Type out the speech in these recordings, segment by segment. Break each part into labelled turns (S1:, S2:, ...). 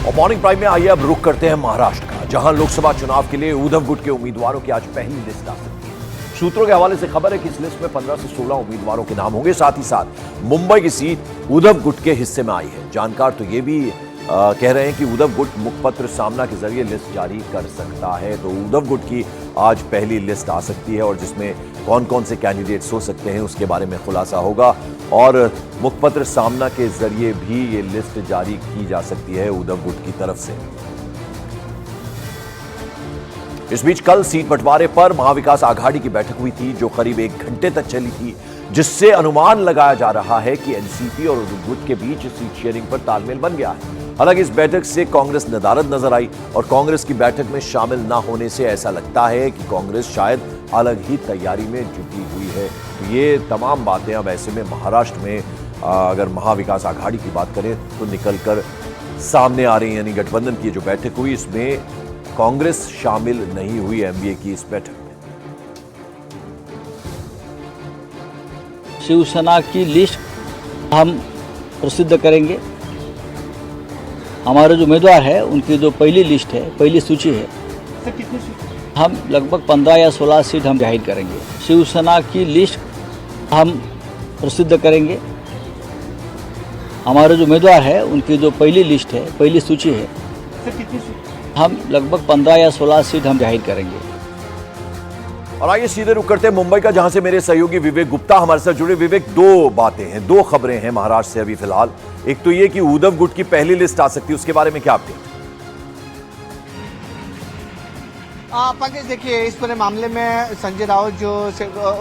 S1: और morning prime में आइए अब रुख करते हैं महाराष्ट्र का, जहां लोकसभा चुनाव के लिए उद्धव गुट के उम्मीदवारों की आज पहली लिस्ट आ सकती है। सूत्रों के हवाले से खबर है कि इस लिस्ट में 15 से 16 उम्मीदवारों के नाम होंगे। साथ ही साथ मुंबई की सीट उद्धव गुट के हिस्से में आई है। जानकार तो ये भी कह रहे हैं कि उद्धव गुट मुखपत्र सामना के जरिए लिस्ट जारी कर सकता है। तो उद्धव गुट की आज पहली लिस्ट आ सकती है और जिसमें कौन कौन से कैंडिडेट्स हो सकते हैं उसके बारे में खुलासा होगा और मुखपत्र सामना के जरिए भी ये लिस्ट जारी की जा सकती है उद्धव गुट की तरफ से। इस बीच कल सीट बंटवारे पर महाविकास आघाड़ी की बैठक हुई थी, जो करीब 1 घंटे तक चली थी, जिससे अनुमान लगाया जा रहा है कि एनसीपी और उद्धव गुट के बीच सीट शेयरिंग पर तालमेल बन गया है। हालांकि इस बैठक से कांग्रेस नदारद नजर आई और कांग्रेस की बैठक में शामिल न होने से ऐसा लगता है कि कांग्रेस शायद अलग ही तैयारी में जुटी हुई है। तो ये तमाम बातें अब ऐसे में महाराष्ट्र में अगर महाविकास आघाड़ी की बात करें तो निकलकर सामने आ रही है। यानी गठबंधन की जो बैठक हुई इसमें कांग्रेस शामिल नहीं हुई एमबीए की इस बैठक में।
S2: शिवसेना की लिस्ट हम प्रसिद्ध करेंगे। हमारे जो उम्मीदवार है उनकी जो पहली लिस्ट है, पहली सूची है, हम लगभग 15 या 16 सीट हम जाहिर करेंगे। शिवसेना की लिस्ट हम प्रसिद्ध करेंगे। हमारे जो उम्मीदवार है उनकी जो पहली लिस्ट है, पहली सूची है, हम लगभग 15 या 16 सीट हम जाहिर करेंगे।
S1: और आइए सीधे रुक करते हैं मुंबई का, जहां से मेरे सहयोगी विवेक गुप्ता हमारे साथ जुड़े। विवेक, दो बातें हैं, दो खबरें हैं महाराष्ट्र से अभी फिलहाल। एक तो ये कि उद्धव गुट की पहली लिस्ट आ सकती है, उसके बारे में क्या अपडेट?
S3: पंकज, देखिए, इस पूरे मामले में संजय राउत जो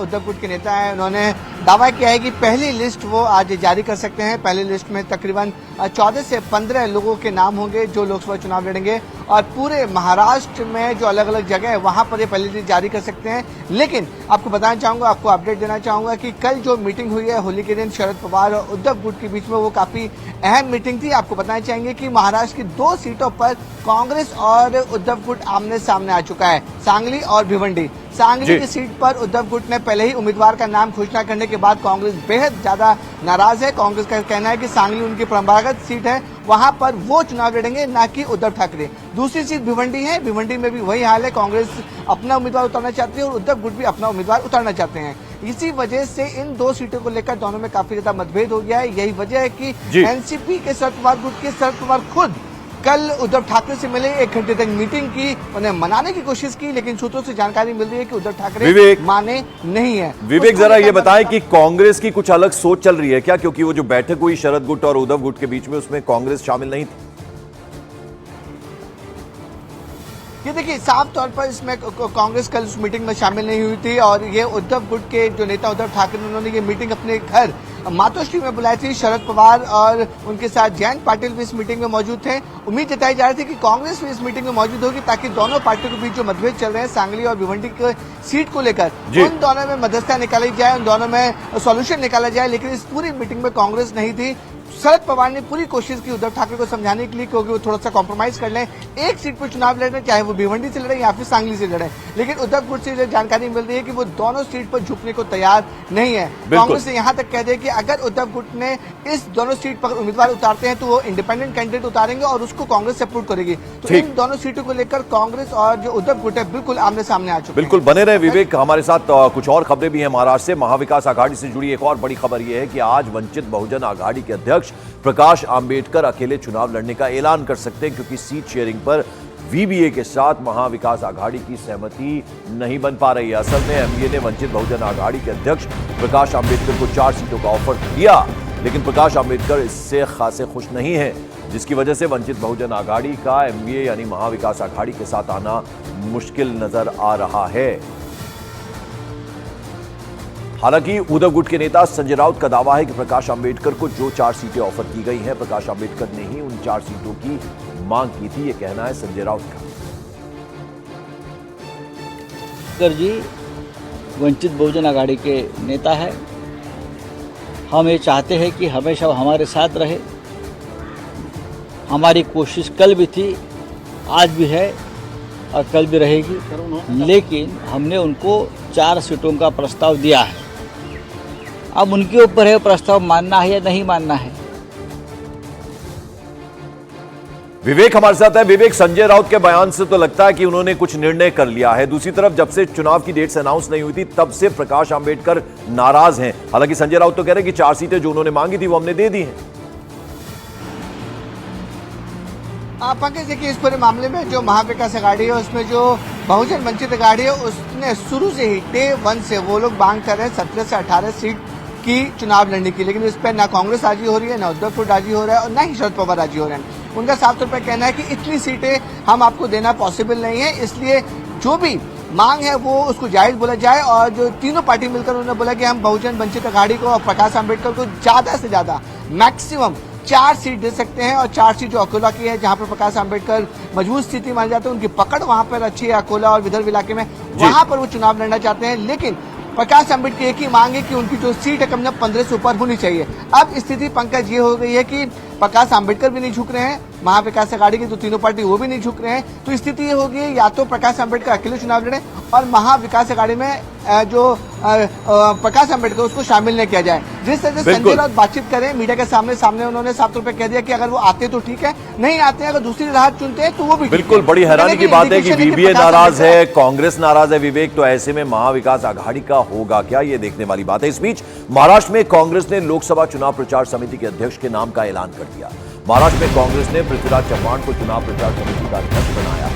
S3: उद्धव गुट के नेता हैं, उन्होंने दावा किया है कि पहली लिस्ट वो आज जारी कर सकते हैं। पहली लिस्ट में तकरीबन 14 से 15 लोगों के नाम होंगे जो लोकसभा चुनाव लड़ेंगे और पूरे महाराष्ट्र में जो अलग अलग जगह है वहां पर ये पहली लिस्ट जारी कर सकते हैं। लेकिन आपको बताना चाहूंगा, आपको अपडेट देना चाहूंगा कि कल जो मीटिंग हुई है होली के दिन शरद पवार और उद्धव गुट के बीच में, वो काफी अहम मीटिंग थी। आपको बताना चाहेंगे कि महाराष्ट्र की 2 सीटों पर कांग्रेस और उद्धव गुट आमने सामने आ चुका है, सांगली और भिवंडी। सांगली की सीट पर उद्धव गुट ने पहले ही उम्मीदवार का नाम घोषणा करने के बाद कांग्रेस बेहद ज्यादा नाराज है। कांग्रेस का कहना है कि सांगली उनकी परंपरागत सीट है, वहां पर वो चुनाव लड़ेंगे, ना कि उद्धव ठाकरे। दूसरी सीट भिवंडी है, भिवंडी में भी वही हाल है, कांग्रेस अपना उम्मीदवार उतारना चाहती है और उद्धव गुट भी अपना उम्मीदवार उतारना चाहते हैं। इसी वजह से इन 2 सीटों को लेकर दोनों में काफी ज्यादा मतभेद हो गया है। यही वजह है कि एनसीपी के शरद पवार गुट के शरद पवार खुद कल उद्धव ठाकरे से मिले, 1 घंटे तक मीटिंग की, उन्हें मनाने की कोशिश की, लेकिन सूत्रों से जानकारी मिल रही है कि उद्धव ठाकरे माने नहीं है।
S1: विवेक, जरा ये बताएं कि कांग्रेस की कुछ अलग सोच चल रही है क्या? क्योंकि वो जो बैठक हुई शरद गुट और उद्धव गुट के बीच में, उसमें कांग्रेस शामिल नहीं थी।
S3: ये देखिए, साफ तौर पर इसमें कांग्रेस कल उस मीटिंग में शामिल नहीं हुई थी और ये उद्धव गुट के जो नेता उद्धव ठाकरे, उन्होंने ये मीटिंग अपने घर मातोश्री में बुलाई थी। शरद पवार और उनके साथ जयंत पाटिल भी इस मीटिंग में मौजूद थे। उम्मीद जताई जा रही थी कि कांग्रेस भी इस मीटिंग में मौजूद होगी ताकि दोनों पार्टियों के बीच जो मतभेद चल रहे हैं सांगली और भिवंडी की सीट को लेकर, उन दोनों में मध्यस्थता निकाली जाए, उन दोनों में सॉल्यूशन निकाला जाए। लेकिन इस पूरी मीटिंग में कांग्रेस नहीं थी। शरद पवार ने पूरी कोशिश की उद्धव ठाकरे को समझाने के लिए, क्योंकि वो थोड़ा सा कॉम्प्रोमाइज कर लें, एक सीट पर चुनाव लड़ रहे, चाहे वो भिवंडी से लड़े या फिर सांगली से लड़े। लेकिन उद्धव गुट से जानकारी मिल रही है कि वो दोनों सीट पर झुकने को तैयार नहीं है। कांग्रेस ने यहां तक कह दिया कि अगर उद्धव गुट ने इस दोनों सीट पर उम्मीदवार उतारते हैं तो वो इंडिपेंडेंट कैंडिडेट उतारेंगे और उसको कांग्रेस सपोर्ट करेगी। तो इन दोनों सीटों को लेकर कांग्रेस और जो उद्धव गुट है बिल्कुल आमने सामने आ चुके हैं।
S1: बिल्कुल बने रहे विवेक, हमारे साथ कुछ और खबरें भी हैं महाराष्ट्र से। महाविकास आघाड़ी से जुड़ी एक और बड़ी खबर यह है कि आज वंचित बहुजन आघाड़ी के अध्यक्ष प्रकाश आंबेडकर अकेले चुनाव लड़ने का ऐलान कर सकते हैं, क्योंकि सीट शेयरिंग पर वीबीए के साथ महाविकास आघाड़ी की सहमति नहीं बन पा रही है। असल में एमबीए ने वंचित बहुजन आघाड़ी के अध्यक्ष प्रकाश आंबेडकर को 4 सीटों का ऑफर दिया, लेकिन प्रकाश आंबेडकर इससे खासे खुश नहीं है, जिसकी वजह से वंचित बहुजन आघाड़ी का एमबीए यानी महाविकास आघाड़ी के साथ आना मुश्किल नजर आ रहा है। हालांकि उद्धव गुट के नेता संजय राउत का दावा है कि प्रकाश आंबेडकर को जो 4 सीटें ऑफर की गई हैं, प्रकाश आंबेडकर ने ही उन 4 सीटों की मांग की थी। यह कहना है संजय राउत का।
S2: जी वंचित बहुजन आघाड़ी के नेता है, हम ये चाहते हैं कि हमेशा हमारे साथ रहे। हमारी कोशिश कल भी थी, आज भी है और कल भी रहेगी, लेकिन हमने उनको 4 सीटों का प्रस्ताव दिया है। अब उनके ऊपर है प्रस्ताव मानना है या नहीं मानना है।
S1: विवेक हमारे साथ है। विवेक, संजय राउत के बयान से तो लगता है कि उन्होंने कुछ निर्णय कर लिया है। दूसरी तरफ जब से चुनाव की डेट्स अनाउंस नहीं हुई थी तब से प्रकाश आंबेडकर नाराज हैं। हालांकि संजय राउत तो कह रहे हैं कि 4 सीटें जो उन्होंने मांगी थी वो हमने दे दी हैं।
S3: पंकज, देखिए इस पूरे मामले में जो महाविकास आघाड़ी है उसमें जो बहुजन वंचित आघाड़ी है उसने शुरू से ही डे 1 से वो लोग मांग कर रहे हैं 17 से 18 सीट की चुनाव लड़ने की, लेकिन इस पर ना कांग्रेस राजी हो रही है, ना उद्धव ठाकरे राजी हो रहा है और ना ही शरद पवार राजी हो रहे हैं। उनका साफ तौर पर कहना है कि इतनी सीटें हम आपको देना पॉसिबल नहीं है, इसलिए जो भी मांग है वो उसको जायज बोला जाए। और जो तीनों पार्टी मिलकर उन्होंने बोला कि हम बहुजन वंचित आघाड़ी को और प्रकाश आंबेडकर को ज्यादा से ज्यादा मैक्सिमम 4 सीट दे सकते हैं। और 4 सीट जो अकोला की है, जहां पर प्रकाश आंबेडकर मजबूत स्थिति माने जाते हैं, उनकी पकड़ वहां पर अच्छी है अकोला और विदर्भ इलाके में, वहां पर वो चुनाव लड़ना चाहते हैं। लेकिन प्रकाश आंबेडकर एक ही मांग है कि उनकी जो सीट है कम से कम 15 से ऊपर होनी चाहिए। अब स्थिति पंकज ये हो गई है कि प्रकाश आंबेडकर भी नहीं झुक रहे हैं, महाविकास आघाड़ी की जो तीनों पार्टी वो भी नहीं झुक रहे हैं। तो स्थिति ये हो गई है या तो प्रकाश आंबेडकर अकेले चुनाव लड़े और महाविकास आघाड़ी में जो प्रकाश आंबेडकर उसको शामिल नहीं किया जाए। जिस तरह से संजय राउत बातचीत करें मीडिया के सामने उन्होंने साफ तौर पर कह दिया कि अगर वो आते तो ठीक है, नहीं आते हैं अगर दूसरी राह चुनते हैं तो वो भी
S1: बिल्कुल। बड़ी हैरानी की बात है कि वीवीए नाराज है, कांग्रेस नाराज है विवेक, तो ऐसे में महाविकास आघाड़ी का होगा क्या, ये देखने वाली बात है। इस बीच महाराष्ट्र में कांग्रेस ने लोकसभा चुनाव प्रचार समिति के अध्यक्ष के नाम का ऐलान कर दिया। महाराष्ट्र में कांग्रेस ने पृथ्वीराज चव्हाण को चुनाव प्रचार समिति का अध्यक्ष बनाया।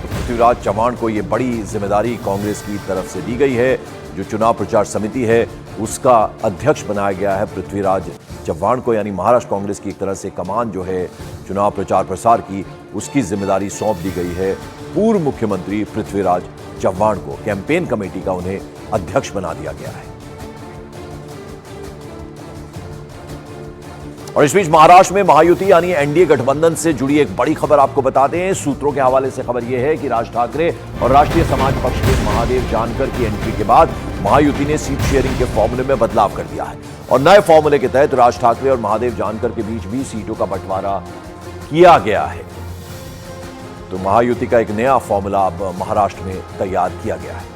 S1: पृथ्वीराज चव्हाण को यह बड़ी जिम्मेदारी कांग्रेस की तरफ से दी गई है। जो चुनाव प्रचार समिति है उसका अध्यक्ष बनाया गया है पृथ्वीराज चव्हाण को, यानी महाराष्ट्र कांग्रेस की एक तरह से कमान जो है चुनाव प्रचार प्रसार की, उसकी जिम्मेदारी सौंप दी गई है पूर्व मुख्यमंत्री पृथ्वीराज चव्हाण को। कैंपेन कमेटी का उन्हें अध्यक्ष बना दिया गया है। और इस बीच महाराष्ट्र में महायुति यानी एनडीए गठबंधन से जुड़ी एक बड़ी खबर आपको बता दें। सूत्रों के हवाले से खबर यह है कि राज ठाकरे और राष्ट्रीय समाज पक्ष के महादेव जानकर की एंट्री के बाद महायुति ने सीट शेयरिंग के फॉर्मूले में बदलाव कर दिया है और नए फॉर्मूले के तहत राज ठाकरे और महादेव जानकर के बीच भी सीटों का बंटवारा किया गया है। तो महायुति का एक नया फॉर्मूला अब महाराष्ट्र में तैयार किया गया है।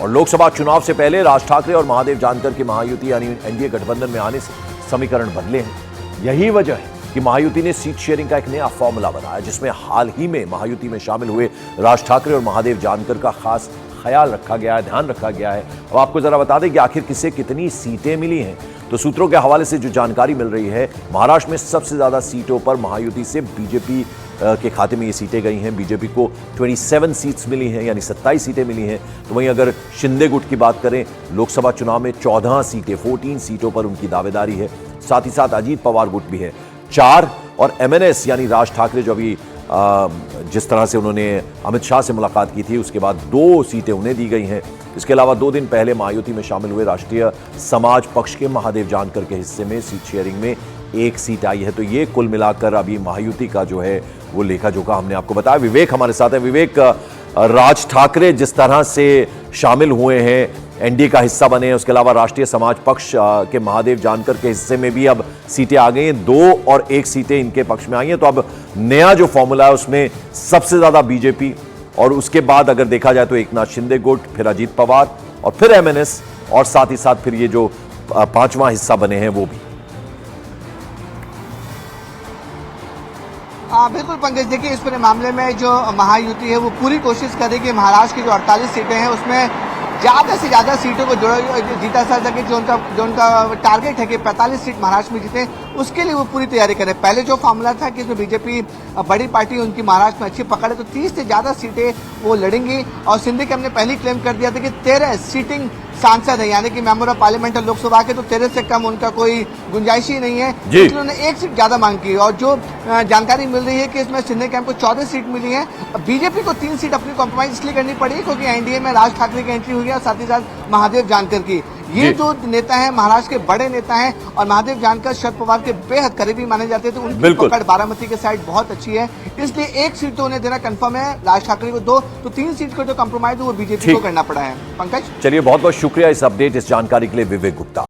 S1: और लोकसभा चुनाव से पहले राज ठाकरे और महादेव जानकर की महायुति यानी एनडीए गठबंधन में आने से समीकरण बदले हैं। यही वजह है कि महायुति ने सीट शेयरिंग का एक नया फॉर्मूला बनाया, जिसमें हाल ही में महायुति में शामिल हुए राज ठाकरे और महादेव जानकर का खास ख्याल रखा गया है, ध्यान रखा गया है। अब आपको जरा बता दें कि आखिर किसे कितनी सीटें मिली हैं। तो सूत्रों के हवाले से जो जानकारी मिल रही है, महाराष्ट्र में सबसे ज्यादा सीटों पर महायुति से बीजेपी के खाते में ये सीटें गई हैं। बीजेपी को 27 सीट्स मिली हैं, यानी 27 सीटें मिली हैं। तो वहीं अगर शिंदे गुट की बात करें, लोकसभा चुनाव में 14 सीटों पर उनकी दावेदारी है। साथ ही साथ अजीत पवार गुट भी है 4, और एमएनएस यानी राज ठाकरे जो अभी जिस तरह से उन्होंने अमित शाह से मुलाकात की थी उसके बाद 2 सीटें उन्हें दी गई हैं। इसके अलावा 2 दिन पहले महायुति में शामिल हुए राष्ट्रीय समाज पक्ष के महादेव जानकर के हिस्से में सीट शेयरिंग में 1 सीट आई है। तो ये कुल मिलाकर अभी महायुति का जो है वो लेखा जोखा हमने आपको बताया। विवेक हमारे साथ है। विवेक, राज ठाकरे जिस तरह से शामिल हुए हैं, एनडीए का हिस्सा बने हैं, उसके अलावा राष्ट्रीय समाज पक्ष के महादेव जानकर के हिस्से में भी अब सीटें आ गई हैं, 2 और 1 सीटें इनके पक्ष में आई हैं। तो अब नया जो फॉर्मूला है उसमें सबसे ज्यादा बीजेपी, और उसके बाद अगर देखा जाए तो एकनाथ शिंदे गुट, फिर अजीत पवार और फिर एमएनएस, और साथ ही साथ फिर ये जो 5वां हिस्सा बने हैं वो भी।
S3: बिल्कुल पंकज, देखिए इस पूरे मामले में जो महायुति है वो पूरी कोशिश कर रही है कि महाराष्ट्र की जो 48 सीटें हैं उसमें ज्यादा से ज्यादा सीटों को जीता जा सके। जो उनका टारगेट है कि 45 सीट महाराष्ट्र में जीते, उसके लिए वो पूरी तैयारी करें। पहले जो फार्मूला था कि इसमें बीजेपी बड़ी पार्टी, उनकी महाराष्ट्र में अच्छी पकड़ है, तो 30 से ज्यादा सीटें वो लड़ेंगी। और सिंधे के हमने पहले क्लेम कर दिया था कि 13 सीटिंग सांसद है, यानी कि मेंबर ऑफ पार्लियामेंट है लोकसभा के, तो 13 से कम उनका कोई गुंजाइश ही नहीं है, इसलिए उन्होंने 1 सीट ज्यादा मांग की। और जो जानकारी मिल रही है कि इसमें सिंधे कैंप को 14 सीट मिली है। बीजेपी को 3 सीट अपनी कॉम्प्रोमाइज इसलिए करनी पड़ी क्योंकि एनडीए में राज ठाकरे की एंट्री हुई है, साथ ही साथ महादेव जानकर की। ये जो नेता हैं महाराष्ट्र के बड़े नेता हैं, और महादेव जानकर शरद पवार के बेहद करीबी माने जाते हैं, तो उनकी पकड़ बारामती के साइड बहुत अच्छी है। इसलिए 1 सीट तो उन्हें देना कंफर्म है, राज ठाकरे को 2, तो 3 सीट को जो कंप्रोमाइज वो बीजेपी को करना पड़ा है। पंकज,
S1: चलिए बहुत बहुत शुक्रिया इस अपडेट, इस जानकारी के लिए विवेक गुप्ता।